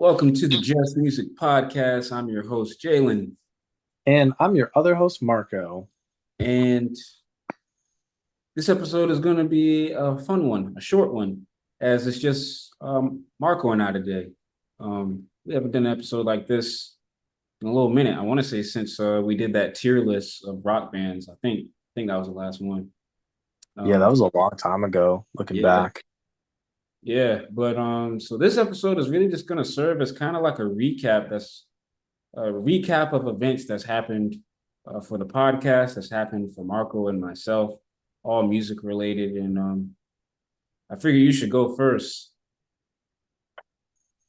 Welcome to the JusMusic podcast. I'm your host, Jailan, And I'm your other host, Marco. and this episode is going to be a fun one, a short one, as it's just Marco and I today. We haven't done an episode like this in a little minute. I want to say since we did that tier list of rock bands. I think that was the last one. Yeah, that Um, was a long time ago, looking yeah, back. yeah. But so this episode is really just going to serve as kind of like a recap. That's a recap of events that's happened for the podcast, that's happened for Marco and myself, all music related. And I figure you should go first.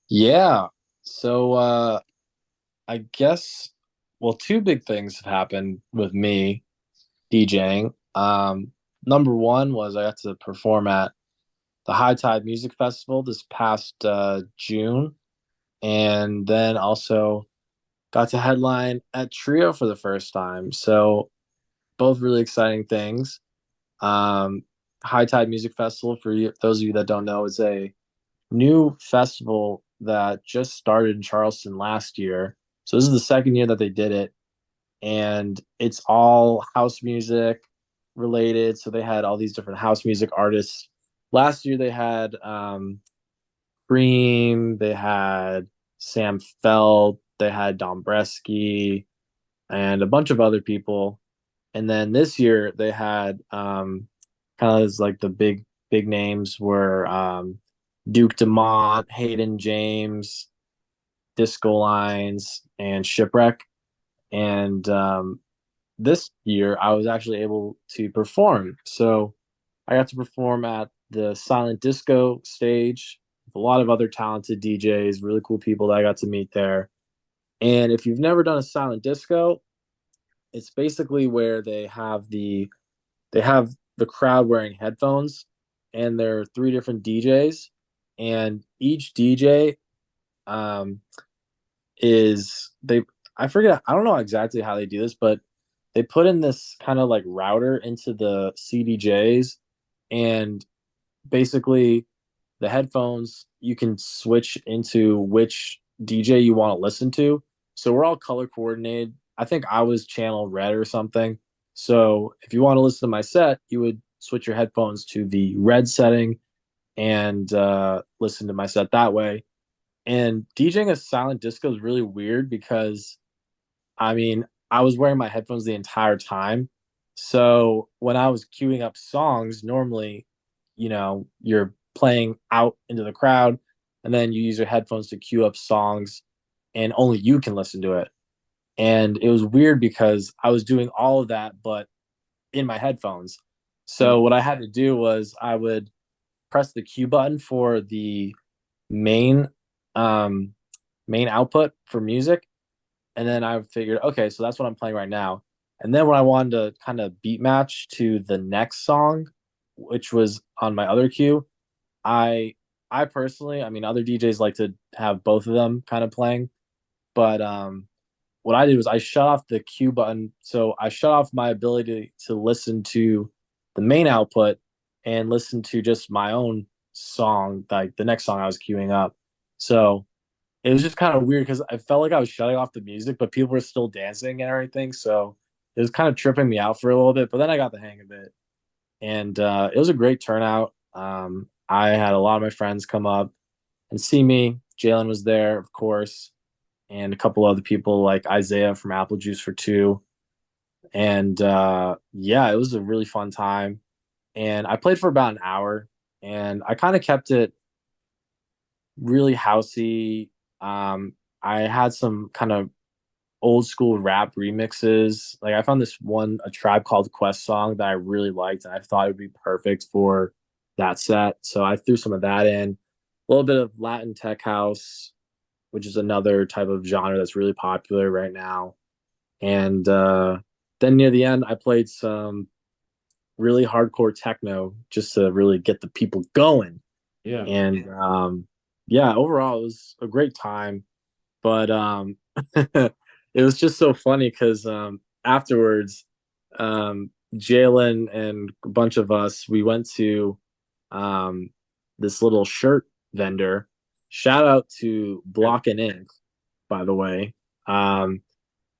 Yeah. So I guess two big things have happened with me DJing. Number one was I got to perform at the High Tide Music Festival this past June, and then also got to headline at Trio for the first time. So both really exciting things. Um, High Tide Music Festival, for you, those of you that don't know, is a new festival that just started in Charleston last year. So this is the second year that they did it, and it's all house music related. So they had all these different house music artists. Last year they had Cream, they had Sam Feld, they had Dombresky, and a bunch of other people. And then this year they had kind of like the big names were Duke Dumont, Hayden James, Disco Lines, and Shipwreck. And this year I was actually able to perform. So I got to perform at the Silent Disco stage with a lot of other talented DJs, really cool people that I got to meet there. And if you've never done a silent disco, it's basically where they have the crowd wearing headphones, and there are three different DJs, and each DJ um, is they I forget, I don't know exactly how they do this, but they put in this kind of like router into the CDJs, and basically the headphones you can switch into which DJ you want to listen to. So we're all color coordinated. I think I was channel red or something. So if you want to listen to my set, you would switch your headphones to the red setting and listen to my set that way. And DJing a silent disco is really weird because I mean, I was wearing my headphones the entire time. So when I was queuing up songs, normally, you're playing out into the crowd and then you use your headphones to queue up songs and only you can listen to it. And it was weird because I was doing all of that, but in my headphones. Mm. So what I had to do was I would press the cue button for the main um, main output for music, and then I figured, okay, so that's what I'm playing right now. And then when I wanted to kind of beat match to the next song, which was on my other queue, I I personally, I mean, other DJs like to have both of them kind of playing, but what I did was I shut off the cue button, so I shut off my ability to listen to the main output and listen to just my own song, like the next song I was queuing up. So it was just kind of weird because I felt like I was shutting off the music, but people were still dancing and everything. So it was kind of tripping me out for a little bit, but then I got the hang of it. And it was a great turnout. I had a lot of my friends come up and see me. Jailan was there, of course, and a couple other people like Isaiah from Apple Juice for Two. And yeah, it was a really fun time. And I played for about an hour, and I kind of kept it really housey. I had some kind of old school rap remixes. Like I found this one, a Tribe Called Quest song that I really liked, and I thought it would be perfect for that set. So I threw some of that in. A little bit of Latin tech house, which is another type of genre that's really popular right now. And then near the end, I played some really hardcore techno just to really get the people going. Yeah. And yeah, overall, it was a great time. But it was just so funny because afterwards, Jailan and a bunch of us, we went to um, this little shirt vendor, shout out to Block and Ink, by the way. Um,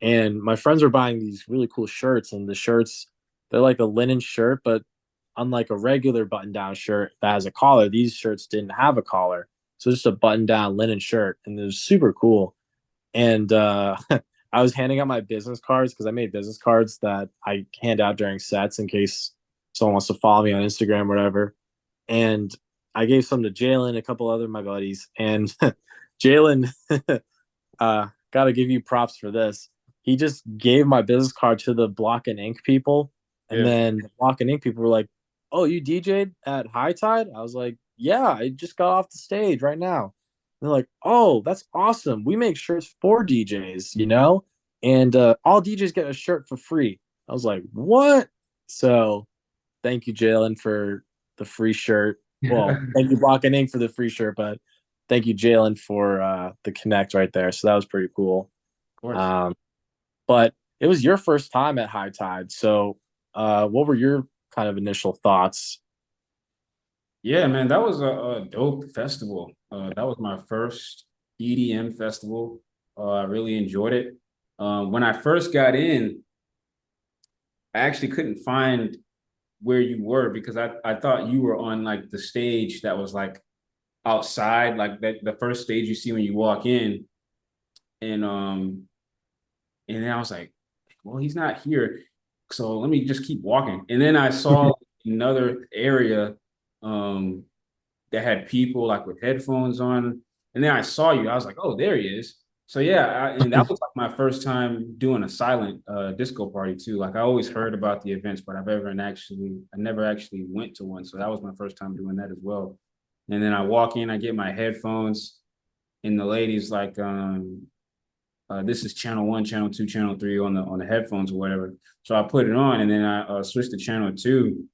and my friends were buying these really cool shirts, and the shirts, they're like a linen shirt, but unlike a regular button down shirt that has a collar, these shirts didn't have a collar. So just a button down linen shirt, and it was super cool. And I was handing out my business cards because I made business cards that I hand out during sets in case someone wants to follow me on Instagram or whatever. And I gave some to Jailan, a couple other of my buddies, and Jailan, got to give you props for this. He just gave my business card to the Block and Ink people, and Yeah. then the Block and Ink people were like, "Oh, you DJ'd at High Tide?" I was like, "Yeah, I just got off the stage right now." And they're like, "Oh, that's awesome. We make shirts for DJs, and all DJs get a shirt for free." I was like, "What?" So thank you, Jailan, for the free shirt. Well, thank you, Block and Ink, for the free shirt, but thank you, Jailan, for the connect right there. So that was pretty cool. Of course. Um, but it was your first time at High Tide. So what were your kind of initial thoughts? Yeah, man, that was a dope festival. That was my first EDM festival. I really enjoyed it. When I first got in, I actually couldn't find where you were because I thought you were on like the stage that was like outside, like the first stage you see when you walk in. And and then I was like, well, he's not here. So let me just keep walking. And then I saw another area um that had people like with headphones on. And then I saw you. I was like, oh, there he is. So yeah, and that was like my first time doing a silent disco party too. Like I always heard about the events, but I never actually went to one. So that was my first time doing that as well. And then I walk in, I get my headphones, and the lady's like, this is channel one, channel two, channel three on the headphones or whatever. So I put it on, and then I switched to channel two,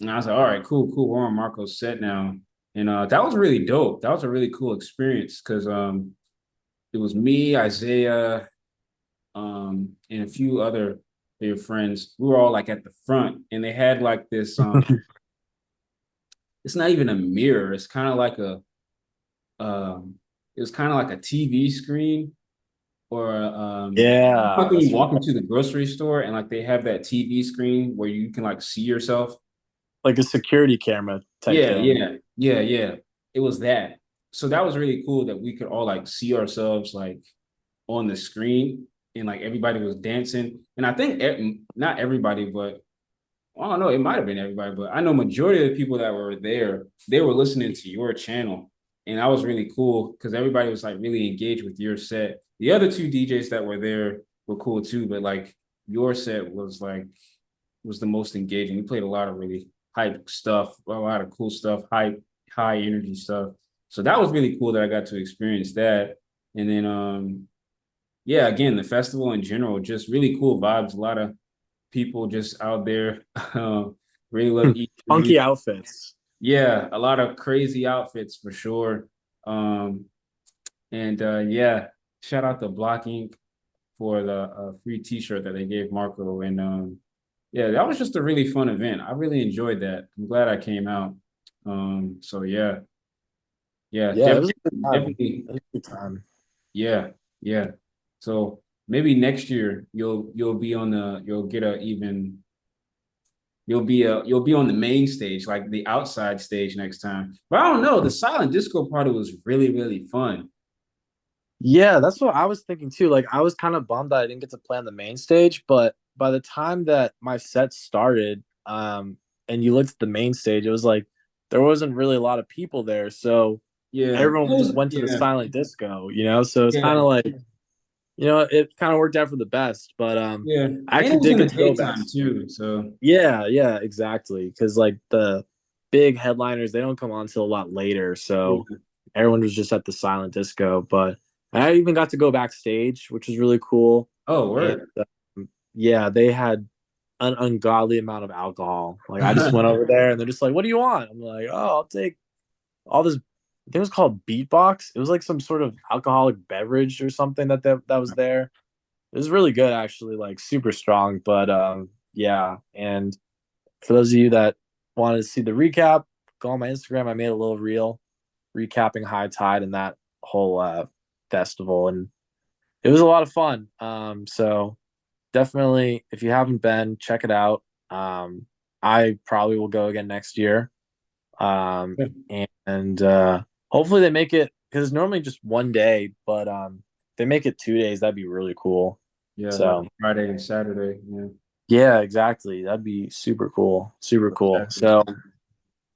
and I was like, all right, cool, cool. We're on Marco's set now, and that was really dope. That was a really cool experience because it was me, Isaiah, and a few other their friends. We were all like at the front, and they had like this. It's not even a mirror. It's kind of like a. It was kind of like a TV screen or Yeah, like when you that's walk into the grocery store and like they have that TV screen where you can like see yourself. like a security camera type Yeah, thing. yeah. It was that. So that was really cool that we could all like see ourselves like on the screen and like everybody was dancing. And I think not everybody, but I don't know, it might have been everybody, but I know majority of the people that were there, they were listening to your channel. And that was really cool because everybody was like really engaged with your set. The other two DJs that were there were cool too, but like your set was the most engaging. You played a lot of really hype stuff, a lot of cool stuff, high energy stuff. So that was really cool that I got to experience that. And then yeah, again, the festival in general, just really cool vibes, a lot of people just out there really love eating Funky music. outfits. Yeah, a lot of crazy outfits for sure. Um, and yeah, shout out to Block Inc. for the free T-shirt that they gave Marco. And yeah, that was just a really fun event. I really enjoyed that. I'm glad I came out. So yeah, yeah, Yeah, it was definitely, a good time. definitely, It was a good time. yeah, yeah. So maybe next year you'll be on you'll get a even you'll be on the main stage, like the outside stage next time. But I don't know. The silent disco party was really, really fun. Yeah, that's what I was thinking too. Like I was kind of bummed that I didn't get to play on the main stage, but by the time that my set started, and you looked at the main stage, it was like there wasn't really a lot of people there. So Yeah. everyone just went to the Yeah. silent disco. So it's kind Yeah. of like, it kind of worked out for the best. But Yeah. I And it actually was did in the get to go daytime back. too. So Yeah, yeah, exactly. Because like the big headliners, they don't come on till a lot later. So yeah. everyone was just at the silent disco. But I even got to go backstage, which was really cool. Oh, And word. yeah, they had an ungodly amount of alcohol. Like I just went over there and they're just like, "What do you want?" I'm like, "Oh, I'll take all this." I think it was called Beatbox. It was like some sort of alcoholic beverage or something that was there. It was really good, actually, like super strong. But yeah. And for those of you that wanted to see the recap, go on my Instagram. I made a little reel recapping High Tide, and that whole festival, and it was a lot of fun. So definitely, if you haven't been, check it out. I probably will go again next year. Yeah, And hopefully they make it, because it's normally just one day, but if they make it 2 days, that'd be really cool. yeah, like So Friday and Saturday. Yeah. yeah, exactly. That'd be super cool. Super cool. Saturday. So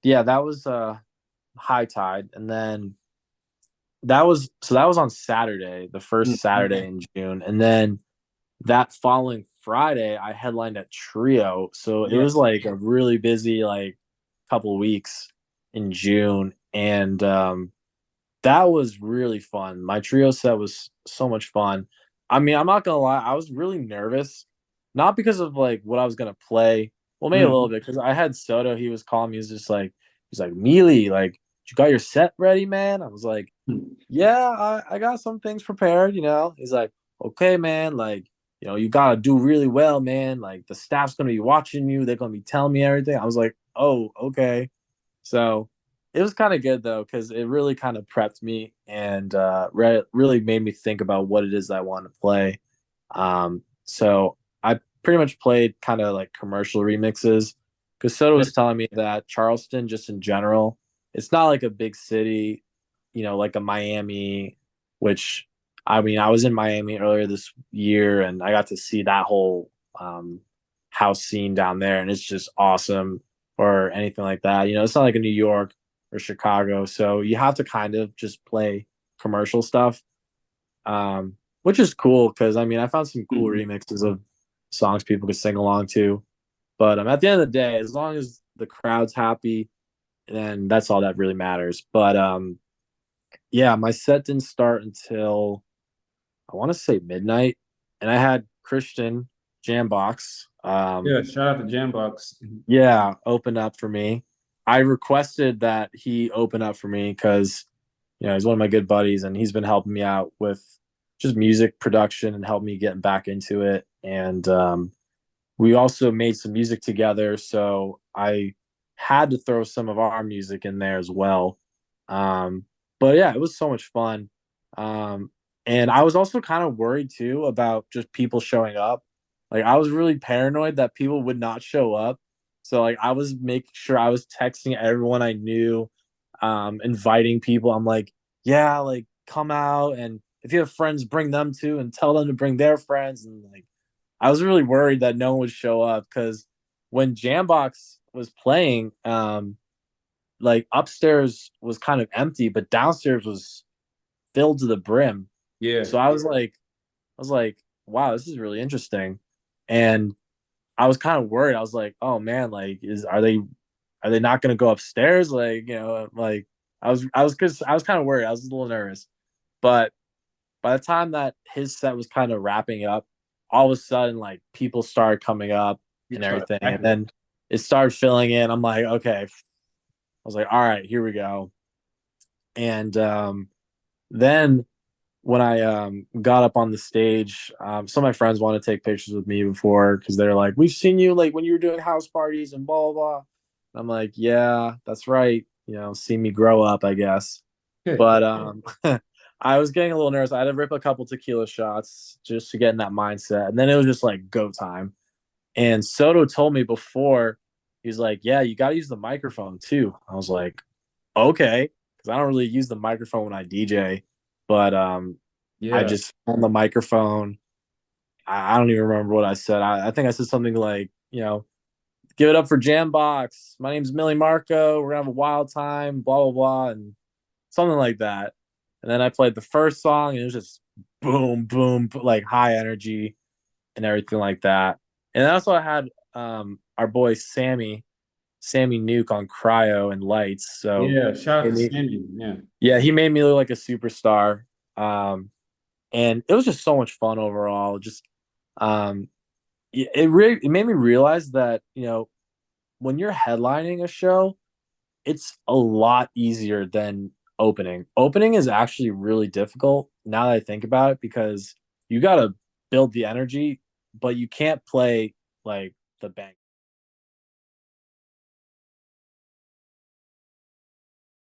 yeah, that was high tide. And then that was on Saturday, the first Mhm. Saturday in June. And then that following Friday, I headlined at Trio. So it was Yes. like a really busy like couple weeks in June. And that was really fun. My trio set was so much fun. I mean, I'm not gonna lie, I was really nervous, not because of like what I was gonna play. Well, maybe a little Mhm. bit because I had Soto. He was calling me. He's like, Mealy, like, you got your set ready, man? I was like, yeah, I got some things prepared. He's like, okay, man, like, you gotta do really well, man. Like, the staff's gonna be watching you. They're gonna be telling me everything. I was like, oh, okay. So it was kind of good though, because it really kind of prepped me and really made me think about what it is I want to play. So I pretty much played kind of like commercial remixes, because Soda Yeah. was telling me that Charleston, just in general, it's not like a big city, like a Miami, which, I mean, I was in Miami earlier this year and I got to see that whole house scene down there, and it's just awesome, or anything like that. It's not like a New York or Chicago. So you have to kind of just play commercial stuff, which is cool because, I mean, I found some cool Mhm. remixes of songs people could sing along to. But at the end of the day, as long as the crowd's happy, then that's all that really matters. But yeah, my set didn't start until, I want to say, midnight, and I had Christian Jambox. Yeah, shout out to Jambox. Yeah, open up for me. I requested that he open up for me because, he's one of my good buddies and he's been helping me out with just music production and helped me getting back into it. And we also made some music together. So I had to throw some of our music in there as well. Um, but yeah, it was so much fun. Um, and I was also kind of worried too about just people showing up. Like, I was really paranoid that people would not show up. So like, I was making sure I was texting everyone I knew, inviting people. I'm like, yeah, like, come out, and if you have friends, bring them too, and tell them to bring their friends. And like, I was really worried that no one would show up, because when Jambox was playing, like, upstairs was kind of empty, but downstairs was filled to the brim. Yeah. So I was like, wow, this is really interesting. And I was kind of worried. I was like, oh man, like, are they not going to go upstairs? Like, like, I was kind of worried. I was a little nervous, but by the time that his set was kind of wrapping up, all of a sudden, like, people started coming up and You started everything, and packing it. then it started filling in. I'm like, okay. I was like, all right, here we go. And then when I got up on the stage, some of my friends wanted to take pictures with me before, because they're like, we've seen you like when you were doing house parties and blah blah blah. I'm like, yeah, that's right. See me grow up, I guess. But I was getting a little nervous. I had to rip a couple tequila shots just to get in that mindset, and then it was just like go time. And Soto told me before, he's like, yeah, you got to use the microphone too. I was like, okay, because I don't really use the microphone when I DJ, but I Yeah. just on the microphone. I don't even remember what I said. I think I said something like, give it up for Jambox. My name's Millie Marco. We're gonna have a wild time. Blah blah blah, and something like that. And then I played the first song, and it was just boom, boom, like high energy and everything like that. And also I had our boy Sammy Nuke on cryo and lights. So Yeah. Shout out to he, Sandy. Yeah. yeah, he made me look like a superstar. And it was just so much fun overall. Just um, it made me realize that, when you're headlining a show, it's a lot easier than opening. Opening is actually really difficult now that I think about it, because you got to build the energy, but you can't play like the bank.